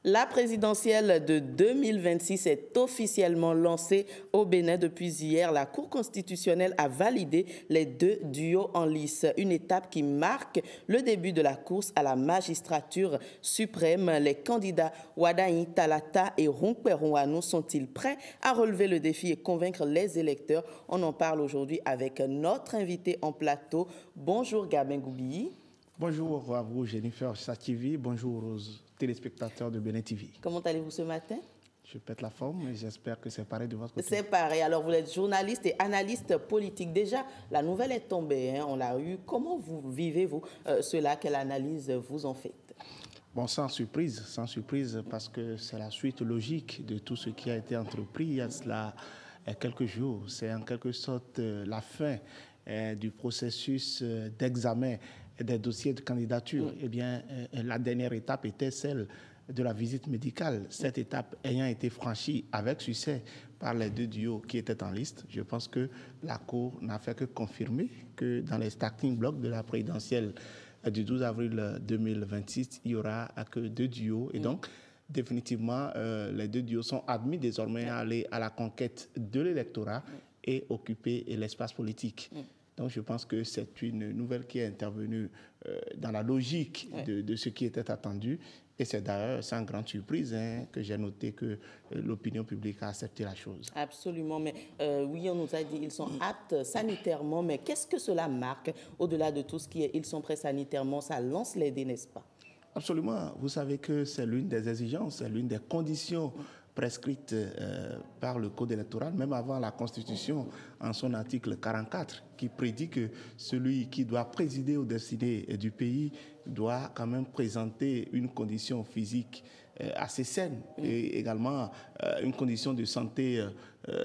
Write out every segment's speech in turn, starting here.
La présidentielle de 2026 est officiellement lancée au Bénin depuis hier. La Cour constitutionnelle a validé les 2 duos en lice, une étape qui marque le début de la course à la magistrature suprême. Les candidats Wadaï Talata et Ronkperouanou sont-ils prêts à relever le défi et convaincre les électeurs? On en parle aujourd'hui avec notre invité en plateau. Bonjour Gabin Goubi. Bonjour à vous, Jennifer Sativi. Bonjour aux téléspectateurs de Bénin TV. Comment allez-vous ce matin? Je pète la forme et j'espère que c'est pareil de votre côté. C'est pareil. Alors, vous êtes journaliste et analyste politique. Déjà, la nouvelle est tombée, hein, on l'a eu. Comment vous vivez-vous cela? Quelle analyse vous en faites? Bon, sans surprise parce que c'est la suite logique de tout ce qui a été entrepris il y a cela quelques jours. C'est en quelque sorte la fin du processus d'examen des dossiers de candidature. Eh bien, la dernière étape était celle de la visite médicale. Cette étape ayant été franchie avec succès par les 2 duos qui étaient en liste, je pense que la Cour n'a fait que confirmer que dans les starting blocks de la présidentielle du 12 avril 2026, il n'y aura que 2 duos. Et donc, définitivement, les 2 duos sont admis désormais à aller à la conquête de l'électorat et occuper l'espace politique. Donc, je pense que c'est une nouvelle qui est intervenue dans la logique de ce qui était attendu. Et c'est d'ailleurs sans grande surprise que j'ai noté que l'opinion publique a accepté la chose. Absolument. Mais oui, on nous a dit qu'ils sont aptes sanitairement. Mais qu'est-ce que cela marque au-delà de tout ce qui est ils sont prêts sanitairement? Ça lance les dés, n'est-ce pas? Absolument. Vous savez que c'est l'une des exigences, c'est l'une des conditions prescrite par le Code électoral, même avant la Constitution, en son article 44, qui prédit que celui qui doit présider aux destinées du pays doit quand même présenter une condition physique assez saine et également une condition de santé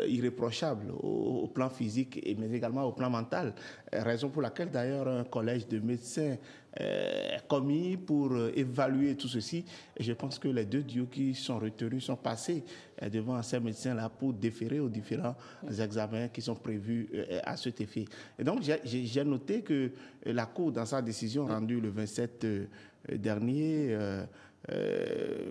irréprochable au plan physique, mais également au plan mental. Raison pour laquelle d'ailleurs un collège de médecins est commis pour évaluer tout ceci. Et je pense que les 2 duos qui sont retenus sont passés devant ces médecins-là pour déférer aux différents examens qui sont prévus à cet effet. Et donc j'ai noté que la Cour, dans sa décision rendue le 27 dernier,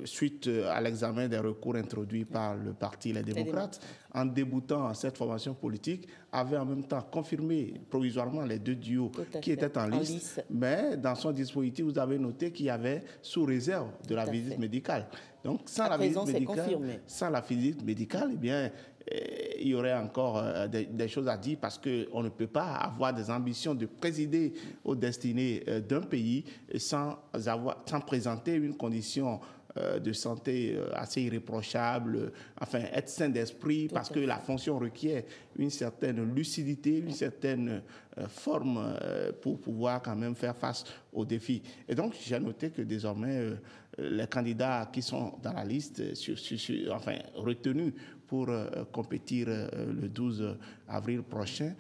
suite à l'examen des recours introduits par le parti Les Démocrates, en déboutant cette formation politique, avait en même temps confirmé provisoirement les 2 duos qui étaient en liste. Mais dans son dispositif, vous avez noté qu'il y avait sous réserve de la visite médicale. Donc, sans la visite médicale, eh bien, il y aurait encore des choses à dire parce qu'on ne peut pas avoir des ambitions de présider aux destinées d'un pays sans présenter une condition de santé assez irréprochable, enfin être sain d'esprit parce que la fonction requiert une certaine lucidité, une certaine forme pour pouvoir quand même faire face aux défis. Et donc j'ai noté que désormais les candidats qui sont dans la liste, enfin retenus pour compétir le 12 avril prochain,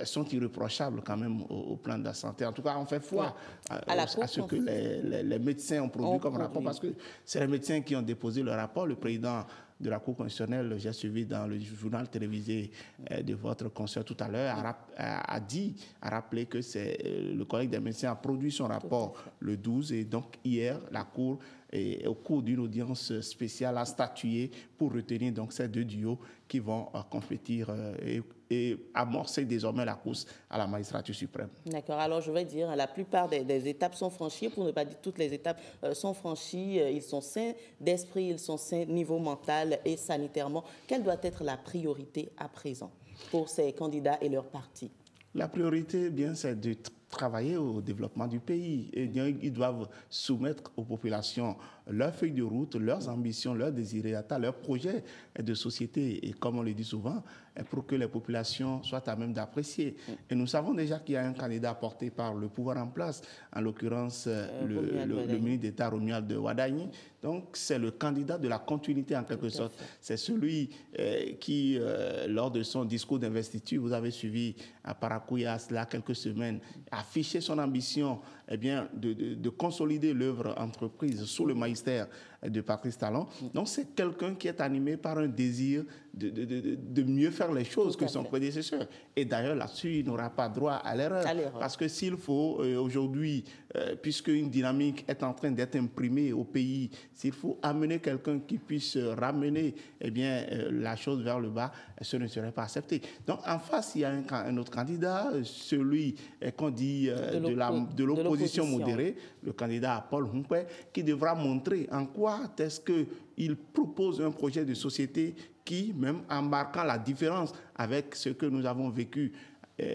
sont irréprochables quand même au plan de la santé. En tout cas, on fait foi à ce que les médecins ont produit comme rapport, parce que c'est les médecins qui ont déposé le rapport. Le président de la Cour constitutionnelle, j'ai suivi dans le journal télévisé de votre conseil tout à l'heure, a rappelé que le collègue des médecins a produit son rapport le 12 et donc hier, la Cour, au cours d'une audience spéciale, a statué pour retenir donc ces 2 duos qui vont compétir et amorcer désormais la course à la magistrature suprême. D'accord. Alors, je vais dire, la plupart des étapes sont franchies, pour ne pas dire toutes les étapes sont franchies. Ils sont sains d'esprit, ils sont sains niveau mental et sanitairement. Quelle doit être la priorité à présent pour ces candidats et leurs partis? La priorité, bien, c'est de travailler au développement du pays. Et bien, ils doivent soumettre aux populations leurs feuilles de route, leurs ambitions, leurs désirata, leurs projets de société. Et comme on le dit souvent, pour que les populations soient à même d'apprécier. Et nous savons déjà qu'il y a un candidat porté par le pouvoir en place, en l'occurrence le ministre d'État Romuald Wadaï. Donc, c'est le candidat de la continuité en quelque sorte. C'est celui qui, lors de son discours d'investiture, vous avez suivi à Paracuya, cela quelques semaines, affiché son ambition de consolider l'œuvre entreprise sous le magistère de Patrice Talon. Donc, c'est quelqu'un qui est animé par un désir de mieux faire les choses que son prédécesseur. Et d'ailleurs, là-dessus, il n'aura pas droit à l'erreur. Parce que s'il faut, aujourd'hui, puisque une dynamique est en train d'être imprimée au pays, s'il faut amener quelqu'un qui puisse ramener la chose vers le bas, ce ne serait pas accepté. Donc, en face, il y a un autre candidat, celui qu'on dit de l'opposition modérée, le candidat Paul Humpé, qui devra montrer en quoi est-ce qu'il propose un projet de société qui, même en marquant la différence avec ce que nous avons vécu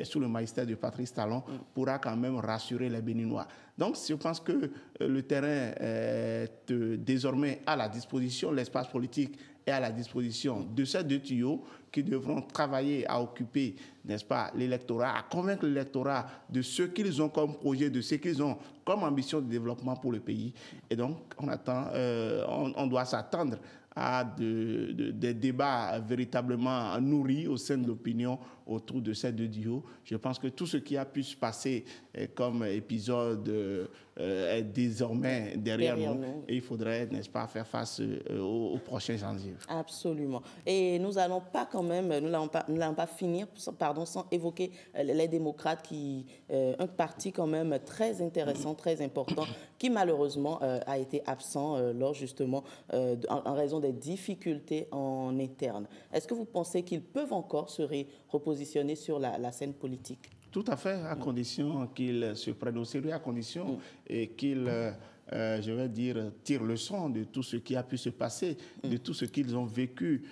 sous le magistère de Patrice Talon, pourra quand même rassurer les Béninois. Donc, je pense que le terrain est désormais à la disposition, l'espace politique est à la disposition de ces deux tuyaux qui devront travailler à occuper, n'est-ce pas, l'électorat, à convaincre l'électorat de ce qu'ils ont comme projet, de ce qu'ils ont comme ambition de développement pour le pays. Et donc, on doit s'attendre à des débats véritablement nourris au sein de l'opinion autour de ces deux duos. Je pense que tout ce qui a pu se passer comme épisode est désormais derrière nous. Et il faudrait, n'est-ce pas, faire face aux prochains enjeux. Absolument. Et nous n'allons pas quand même, nous n'allons pas finir, sans évoquer les démocrates, un parti quand même très intéressant, très important, qui malheureusement a été absent lors justement en raison des difficultés en interne. Est-ce que vous pensez qu'ils peuvent encore se repositionner sur la scène politique? Tout à fait, à condition qu'ils se prennent au sérieux, à condition et qu'ils, je vais dire, tirent leçon de tout ce qui a pu se passer, de tout ce qu'ils ont vécu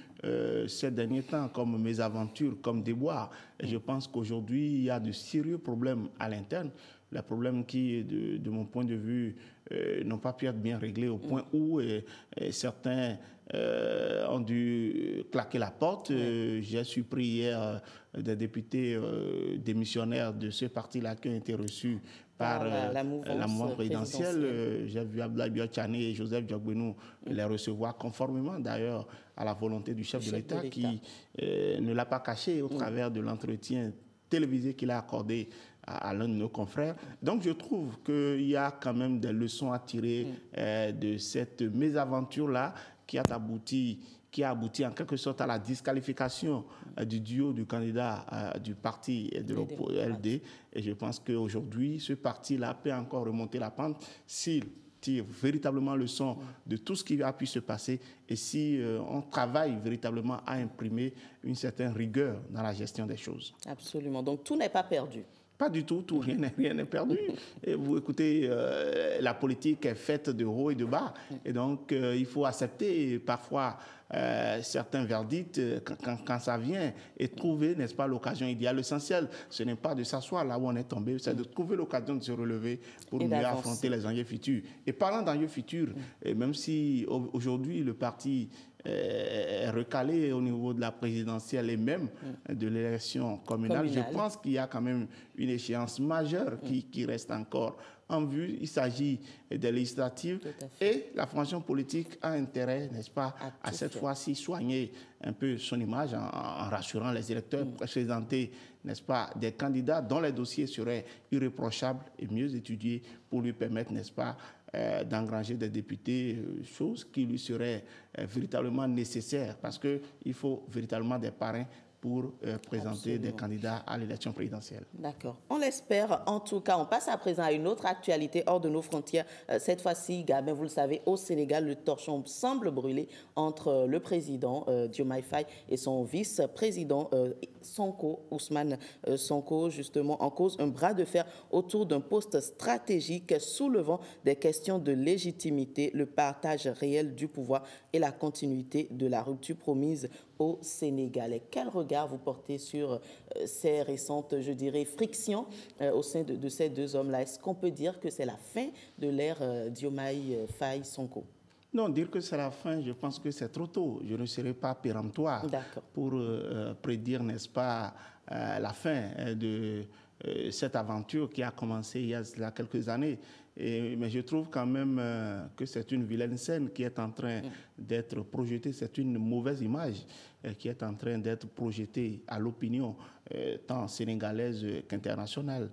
ces derniers temps comme mésaventures, comme déboires. Et je pense qu'aujourd'hui, il y a de sérieux problèmes à l'interne. Les problèmes qui, de mon point de vue, n'ont pas pu être bien réglés au point où certains ont dû claquer la porte. J'ai surpris hier des députés démissionnaires de ce parti-là qui ont été reçus par la mouvance présidentielle. J'ai vu Abdoulaye Biotchane et Joseph Diogbenou les recevoir conformément d'ailleurs à la volonté du chef de l'État qui ne l'a pas caché au travers de l'entretien télévisé qu'il a accordé à l'un de nos confrères. Donc je trouve qu'il y a quand même des leçons à tirer de cette mésaventure-là qui a abouti en quelque sorte à la disqualification du duo du candidat du parti de l'LD. Et je pense qu'aujourd'hui, ce parti-là peut encore remonter la pente s'il tire véritablement leçon de tout ce qui a pu se passer et si on travaille véritablement à imprimer une certaine rigueur dans la gestion des choses. Absolument. Donc tout n'est pas perdu. Pas du tout, rien n'est perdu. Et vous écoutez, la politique est faite de haut et de bas. Et donc, il faut accepter parfois certains verdicts quand ça vient et trouver, n'est-ce pas, l'occasion idéale. L'essentiel, ce n'est pas de s'asseoir là où on est tombé, c'est de trouver l'occasion de se relever pour mieux affronter les enjeux futurs. Et parlant d'enjeux futurs, et même si aujourd'hui le parti est recalé au niveau de la présidentielle et même de l'élection communale, je pense qu'il y a quand même une échéance majeure qui reste encore en vue. Il s'agit des législatives et la formation politique a intérêt, n'est-ce pas, à cette fois-ci soigner un peu son image en rassurant les électeurs, présenter, n'est-ce pas, des candidats dont les dossiers seraient irréprochables et mieux étudiés pour lui permettre, n'est-ce pas, d'engranger des députés, chose qui lui serait véritablement nécessaire parce qu'il faut véritablement des parrains pour présenter des candidats à l'élection présidentielle. D'accord. On l'espère. En tout cas, on passe à présent à une autre actualité hors de nos frontières. Cette fois-ci, Gabin, vous le savez, au Sénégal, le torchon semble brûler entre le président Diomaye Faye et son vice-président Sonko, Ousmane Sonko, justement, en cause un bras de fer autour d'un poste stratégique soulevant des questions de légitimité, le partage réel du pouvoir et la continuité de la rupture promise au Sénégal. Quel regard vous portez sur ces récentes, je dirais, frictions au sein de ces deux hommes-là? Est-ce qu'on peut dire que c'est la fin de l'ère Diomaye Faye-Sonko? Non, dire que c'est la fin, je pense que c'est trop tôt. Je ne serai pas péremptoire pour prédire, n'est-ce pas, la fin de cette aventure qui a commencé il y a quelques années. Mais je trouve quand même que c'est une vilaine scène qui est en train d'être projetée. C'est une mauvaise image qui est en train d'être projetée à l'opinion tant sénégalaise qu'internationale.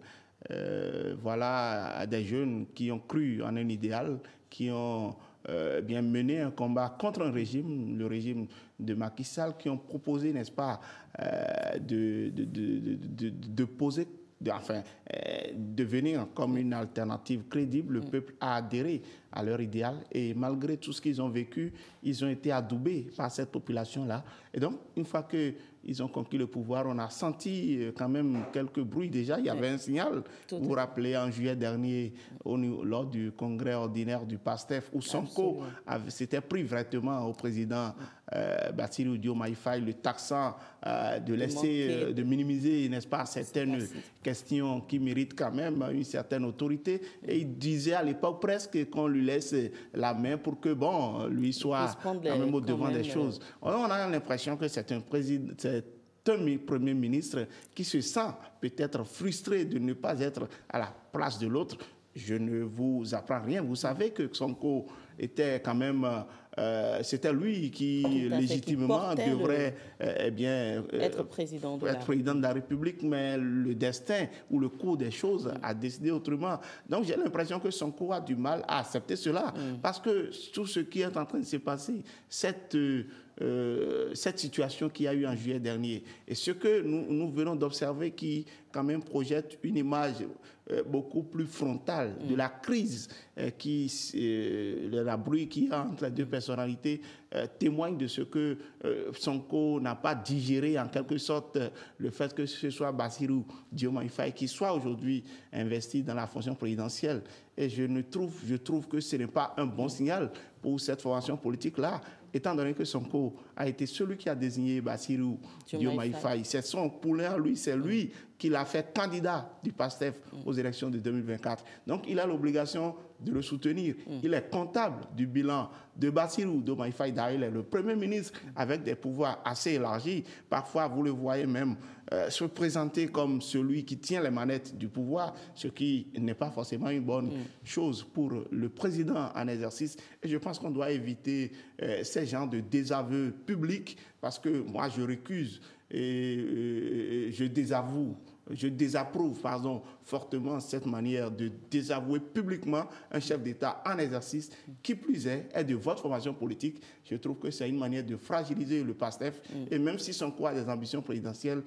Voilà des jeunes qui ont cru en un idéal, qui ont bien mené un combat contre un régime, le régime de Macky Sall, qui ont proposé, n'est-ce pas, de poser, de venir comme une alternative crédible. Le peuple a adhéré à leur idéal et malgré tout ce qu'ils ont vécu, ils ont été adoubés par cette population-là. Et donc, une fois qu'ils ont conquis le pouvoir, on a senti quand même quelques bruits déjà. Il y avait un signal. Vous vous rappelez, en juillet dernier, lors du congrès ordinaire du PASTEF, où Sonko s'était pris vraiment au président Bassirou Diomaye Faye, le taxant de laisser, de minimiser, n'est-ce pas, certaines questions qui méritent quand même une certaine autorité. Et il disait à l'époque presque qu'on lui laisse la main pour que, bon, lui soit quand même au devant des choses. On a l'impression que c'est un Premier ministre qui se sent peut-être frustré de ne pas être à la place de l'autre. Je ne vous apprends rien. Vous savez que Sonko était quand même... c'était lui qui, légitimement, devrait être président de la République, mais le destin ou le cours des choses a décidé autrement. Donc, j'ai l'impression que Sonko a du mal à accepter cela, parce que tout ce qui est en train de se passer, cette situation qu'il y a eu en juillet dernier, et ce que nous venons d'observer qui, quand même, projette une image beaucoup plus frontale de la crise la bruit qu'il y a entre les deux personnalités témoigne de ce que Sonko n'a pas digéré en quelque sorte le fait que ce soit Bassirou Diomaye Faye qui soit aujourd'hui investi dans la fonction présidentielle. Et je trouve que ce n'est pas un bon signal pour cette formation politique-là, étant donné que Sonko a été celui qui a désigné Bassirou Diomaye Faye. C'est son poulain à lui, c'est lui qui l'a fait candidat du PASTEF aux élections de 2024. Donc, il a l'obligation de le soutenir. Il est comptable du bilan de Bassirou Diomaye Faye. Il est le Premier ministre avec des pouvoirs assez élargis. Parfois, vous le voyez même se présenter comme celui qui tient les manettes du pouvoir, ce qui n'est pas forcément une bonne chose pour le président en exercice. Et je pense qu'on doit éviter ces genres de désaveux publics, parce que moi, je récuse et je désapprouve fortement cette manière de désavouer publiquement un chef d'État en exercice, qui plus est de votre formation politique. Je trouve que c'est une manière de fragiliser le PASTEF. Et même si Sonko a des ambitions présidentielles,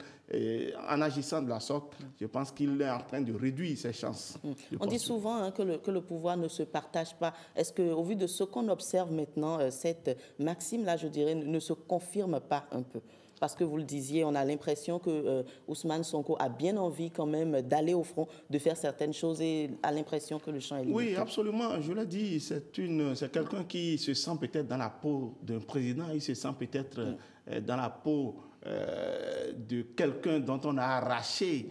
en agissant de la sorte, je pense qu'il est en train de réduire ses chances. On dit souvent que le pouvoir ne se partage pas. Est-ce qu'au vu de ce qu'on observe maintenant, cette maxime-là, je dirais, ne se confirme pas un peu ? Parce que vous le disiez, on a l'impression que Ousmane Sonko a bien envie quand même d'aller au front, de faire certaines choses, et a l'impression que le champ est limité. Oui, absolument. Je l'ai dit, c'est quelqu'un qui se sent peut-être dans la peau d'un président, il se sent peut-être dans la peau de quelqu'un dont on a arraché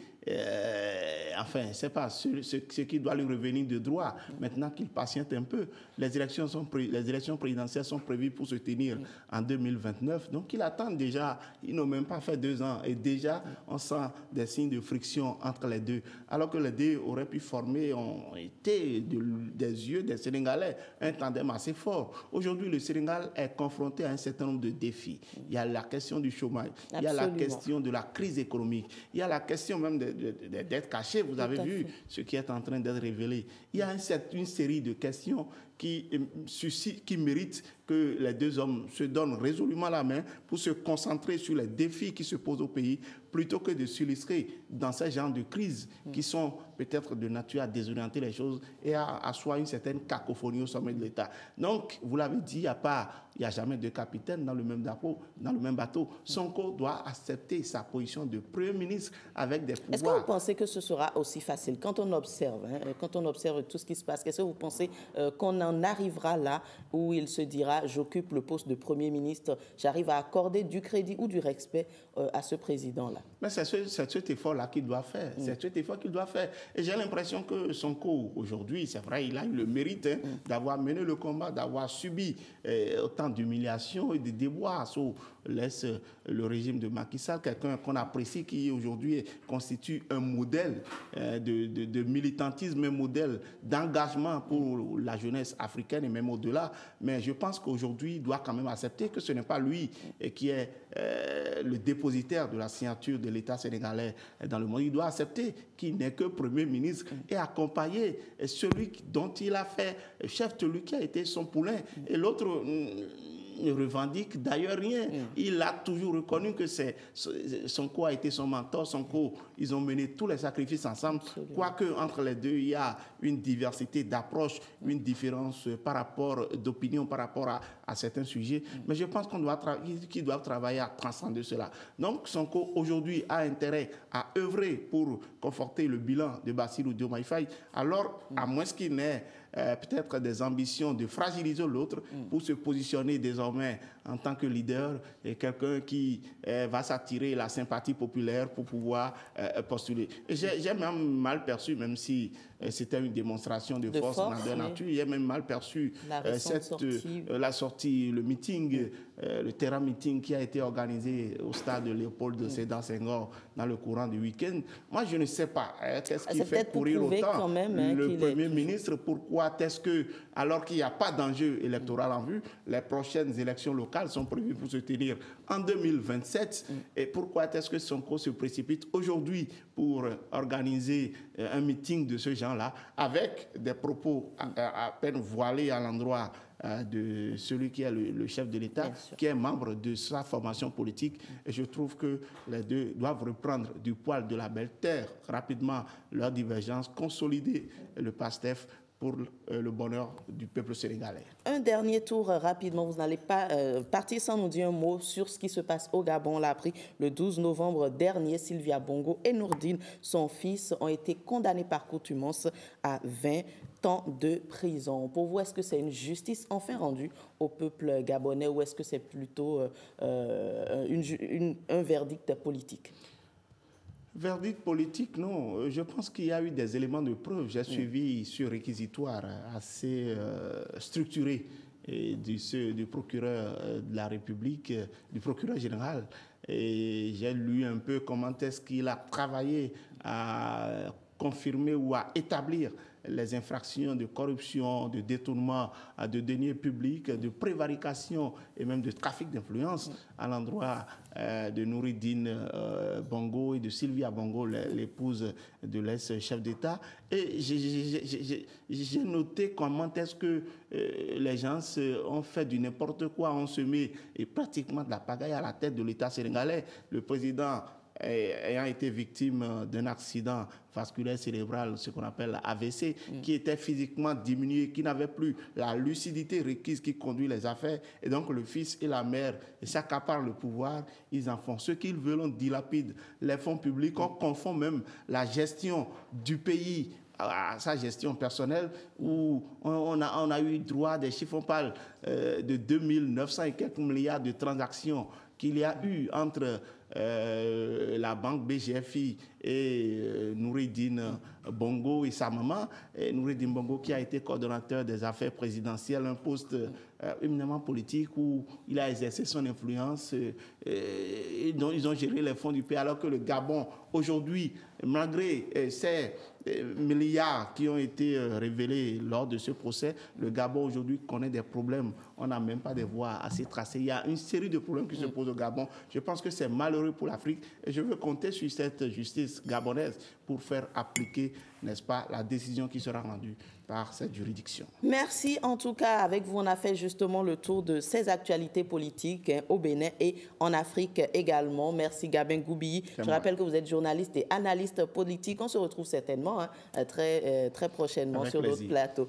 c'est pas ce qui doit lui revenir de droit. Maintenant qu'il patiente un peu, les élections présidentielles sont prévues pour se tenir en 2029. Donc il attend déjà, ils n'ont même pas fait 2 ans et déjà on sent des signes de friction entre les deux. Alors que les deux auraient pu former, ont été des yeux des Sénégalais, un tandem assez fort. Aujourd'hui, le Sénégal est confronté à un certain nombre de défis. Il y a la question du chômage, il y a la question de la crise économique, il y a la question même des dettes cachées. Vous avez vu ce qui est en train d'être révélé. Il y a une série de questions qui méritent que les deux hommes se donnent résolument la main pour se concentrer sur les défis qui se posent au pays, plutôt que de s'illustrer dans ces genres de crises qui sont peut-être de nature à désorienter les choses et à asseoir une certaine cacophonie au sommet de l'État. Donc, vous l'avez dit, il n'y a jamais de capitaine dans le même bateau. Sonko doit accepter sa position de Premier ministre avec des pouvoirs. Est-ce que vous pensez que ce sera aussi facile quand on observe tout ce qui se passe? Est-ce que vous pensez qu'on en arrivera là où il se dira: j'occupe le poste de Premier ministre, j'arrive à accorder du crédit ou du respect à ce président-là? Mais c'est cet effort-là qu'il doit faire. C'est cet effort qu'il doit faire. Et j'ai l'impression que Sonko, aujourd'hui, c'est vrai, il a eu le mérite d'avoir mené le combat, d'avoir subi autant d'humiliations et de déboires laisse le régime de Macky Sall, quelqu'un qu'on apprécie, qui aujourd'hui constitue un modèle de militantisme, un modèle d'engagement pour la jeunesse africaine et même au-delà. Mais je pense qu'aujourd'hui, il doit quand même accepter que ce n'est pas lui qui est le dépositaire de la signature de l'État sénégalais dans le monde. Il doit accepter qu'il n'est que Premier ministre et accompagner celui dont il a fait chef, celui qui a été son poulain. Et l'autre ne revendique d'ailleurs rien. Il a toujours reconnu que Sonko a été son mentor. Sonko, ils ont mené tous les sacrifices ensemble. Quoique entre les deux, il y a une diversité d'approche, une différence par rapport d'opinion, par rapport à certains sujets. Mais je pense qu'ils doivent travailler à transcender cela. Donc Sonko, aujourd'hui, a intérêt à œuvrer pour conforter le bilan de Bassirou Diomaye Faye. Alors, à moins qu'il n'ait peut-être des ambitions de fragiliser l'autre pour se positionner désormais en tant que leader et quelqu'un qui va s'attirer la sympathie populaire pour pouvoir postuler. J'ai même mal perçu, même si c'était une démonstration de force grandeur nature, j'ai même mal perçu la sortie, le meeting, le terrain meeting qui a été organisé au stade de Léopold Sédar Senghor dans le courant du week-end. Moi, je ne sais pas qu'est-ce qui fait courir autant le Premier ministre. Pourquoi est-ce que, alors qu'il n'y a pas d'enjeu électoral en vue, les prochaines élections locales sont prévues pour se tenir en 2027, et pourquoi est-ce que Sonko se précipite aujourd'hui pour organiser un meeting de ce genre-là avec des propos à peine voilés à l'endroit de celui qui est le chef de l'État, qui est membre de sa formation politique. Et je trouve que les deux doivent reprendre du poil de la belle terre rapidement leur divergence, consolider le PASTEF pour le bonheur du peuple sénégalais. Un dernier tour rapidement, vous n'allez pas partir sans nous dire un mot sur ce qui se passe au Gabon. On l'a appris le 12 novembre dernier, Sylvia Bongo et Nourdine, son fils, ont été condamnés par contumace à 20 ans de prison. Pour vous, est-ce que c'est une justice enfin rendue au peuple gabonais ou est-ce que c'est plutôt un verdict politique? Verdict politique, non. Je pense qu'il y a eu des éléments de preuve. J'ai suivi ce réquisitoire assez structuré du procureur de la République, du procureur général. Et j'ai lu un peu comment est-ce qu'il a travaillé à confirmer ou à établir les infractions de corruption, de détournement de deniers publics, de prévarication et même de trafic d'influence à l'endroit de Nouridine Bongo et de Sylvia Bongo, l'épouse de l'ex-chef d'État. Et j'ai noté comment est-ce que les gens ont fait du n'importe quoi, ont semé et pratiquement de la pagaille à la tête de l'État sénégalais. Le président ayant été victime d'un accident vasculaire cérébral, ce qu'on appelle AVC, qui était physiquement diminué, qui n'avait plus la lucidité requise qui conduit les affaires. Et donc le fils et la mère s'accaparent le pouvoir, ils en font ce qu'ils veulent, on dilapide les fonds publics, on confond même la gestion du pays à sa gestion personnelle, où on a eu droit à des chiffres, on parle de 2900 et quelques milliards de transactions qu'il y a eu entre la banque BGFI et Nouridine Bongo et sa maman. Et Nouridine Bongo qui a été coordonnateur des affaires présidentielles, un poste éminemment politique où il a exercé son influence et dont ils ont géré les fonds du pays, alors que le Gabon, aujourd'hui, malgré ces milliards qui ont été révélés lors de ce procès, le Gabon aujourd'hui connaît des problèmes. On n'a même pas de voies assez tracées. Il y a une série de problèmes qui se posent au Gabon. Je pense que c'est malheureux pour l'Afrique et je veux compter sur cette justice gabonaise pour faire appliquer, n'est-ce pas, la décision qui sera rendue par cette juridiction. Merci. En tout cas, avec vous, on a fait justement le tour de ces actualités politiques au Bénin et en Afrique également. Merci Gabin Goubi. Je rappelle que vous êtes journaliste et analyste politique. On se retrouve certainement très prochainement sur notre plateau.